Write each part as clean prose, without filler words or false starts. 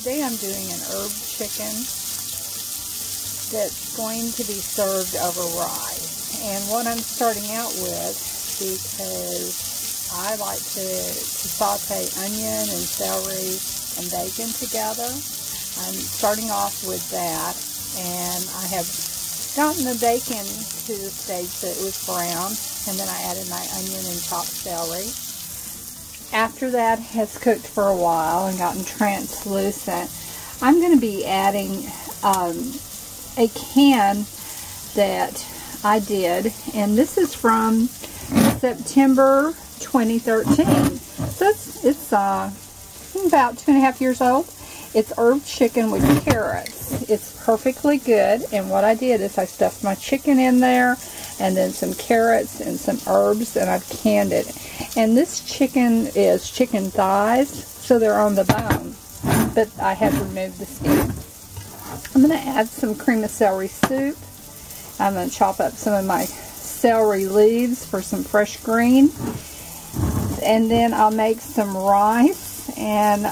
Today I'm doing an herb chicken that's going to be served over rice. And what I'm starting out with, because I like to saute onion and celery and bacon together, I'm starting off with that. And I have gotten the bacon to the stage that it was brown, and then I added my onion and chopped celery. After that has cooked for a while and gotten translucent, I'm going to be adding a can that I did, and this is from September 2013. So it's about 2.5 years old. It's herb chicken with carrots. It's perfectly good, and what I did is I stuffed my chicken in there, and then some carrots and some herbs, and I've canned it. And this chicken is chicken thighs, so they're on the bone, but I have removed the skin. I'm going to add some cream of celery soup. I'm going to chop up some of my celery leaves for some fresh green, and then I'll make some rice, and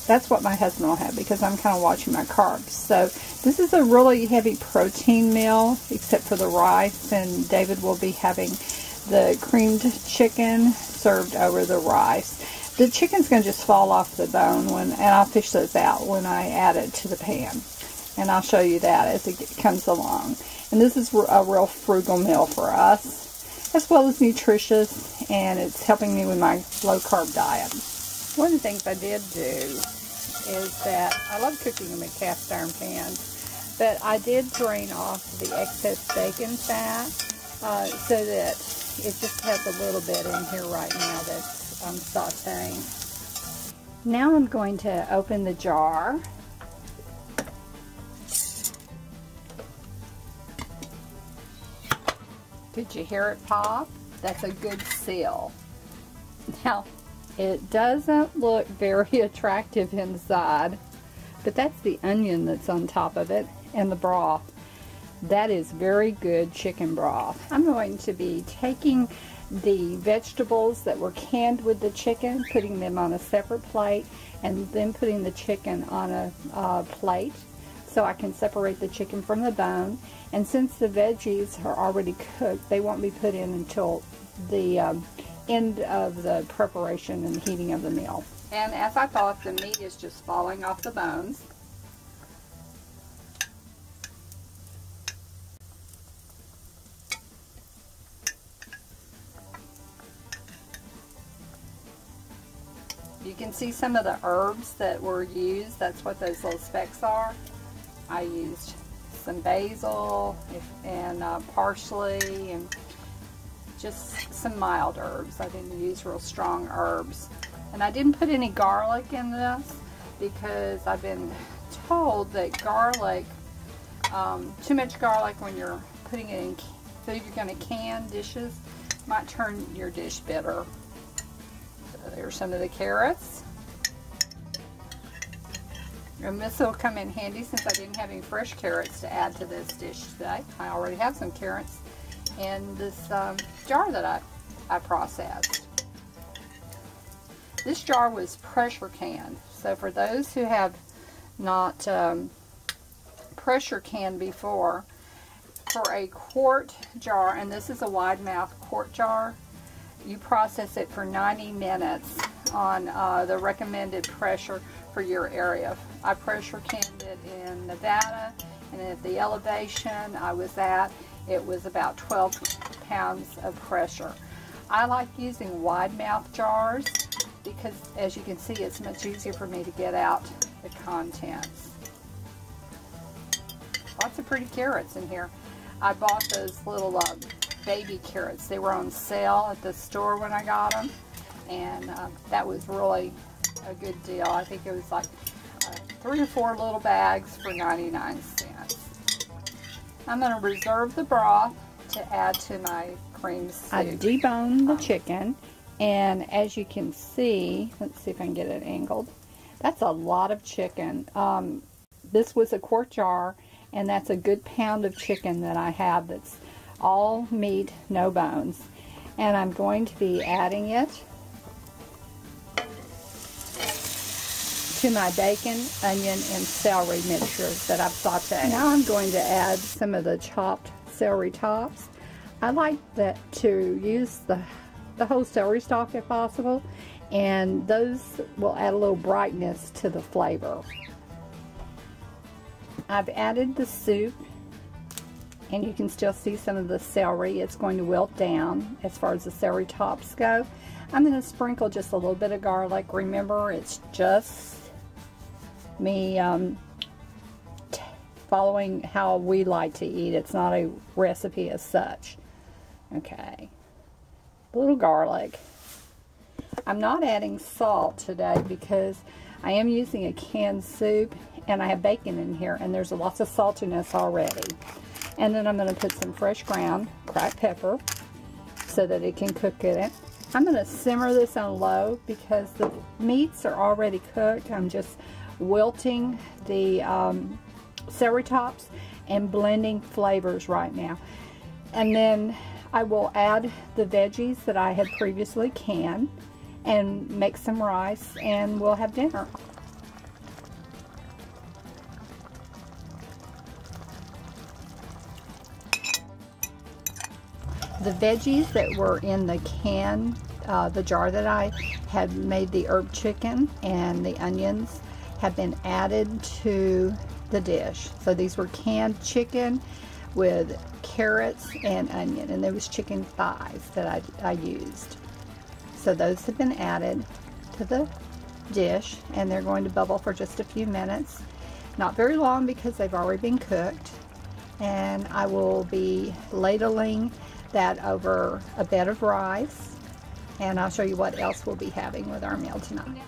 that's what my husband will have because I'm kind of watching my carbs. So this is a really heavy protein meal, except for the rice, and David will be having the creamed chicken served over the rice. The chicken's going to just fall off the bone, and I'll fish those out when I add it to the pan. And I'll show you that as it comes along. And this is a real frugal meal for us, as well as nutritious, and it's helping me with my low-carb diet. One of the things I did do is that I love cooking them in cast iron pans, but I did drain off the excess bacon fat so that it just has a little bit in here right now that I'm sauteing. Now I'm going to open the jar. Did you hear it pop? That's a good seal. Now, it doesn't look very attractive inside, but that's the onion that's on top of it and the broth. That is very good chicken broth. I'm going to be taking the vegetables that were canned with the chicken, putting them on a separate plate, and then putting the chicken on a plate so I can separate the chicken from the bone. And since the veggies are already cooked, they won't be put in until the end of the preparation and heating of the meal. And as I thought, the meat is just falling off the bones. You can see some of the herbs that were used. That's what those little specks are. I used some basil and parsley and just some mild herbs. I didn't use real strong herbs. And I didn't put any garlic in this because I've been told that garlic, too much garlic when you're putting it in food you're going to can dishes, might turn your dish bitter. So there's some of the carrots. And this will come in handy since I didn't have any fresh carrots to add to this dish today. I already have some carrots in this jar that I processed. This jar was pressure canned, so for those who have not pressure canned before, for a quart jar, and this is a wide mouth quart jar, you process it for 90 minutes on the recommended pressure for your area. I pressure canned it in Nevada, and at the elevation I was at, it was about 12 pounds of pressure. I like using wide mouth jars because, as you can see, it's much easier for me to get out the contents. Lots of pretty carrots in here. I bought those little baby carrots. They were on sale at the store when I got them, and that was really a good deal. I think it was like 3 or 4 little bags for 99 cents. I'm going to reserve the broth to add to my cream soup. I deboned the chicken, and as you can see, let's see if I can get it angled. That's a lot of chicken. This was a quart jar, and that's a good pound of chicken that I have that's all meat, no bones. And I'm going to be adding it to my bacon, onion, and celery mixture that I've sauteed. Now I'm going to add some of the chopped celery tops. I like that to use the whole celery stalk if possible, and those will add a little brightness to the flavor. I've added the soup, and you can still see some of the celery. It's going to wilt down as far as the celery tops go. I'm going to sprinkle just a little bit of garlic. Remember, it's just me following how we like to eat. It's not a recipe as such. Okay, a little garlic. I'm not adding salt today because I am using a canned soup and I have bacon in here and there's lots of saltiness already. And then I'm going to put some fresh ground cracked pepper so that it can cook in it. I'm going to simmer this on low because the meats are already cooked. I'm just wilting the celery tops and blending flavors right now. And then I will add the veggies that I had previously canned and make some rice, and we'll have dinner. The veggies that were in the can, the jar that I had made the herb chicken, and the onions have been added to the dish. So these were canned chicken with carrots and onion, and there was chicken thighs that I used. So those have been added to the dish, and they're going to bubble for just a few minutes. Not very long because they've already been cooked. And I will be ladling that over a bed of rice, and I'll show you what else we'll be having with our meal tonight.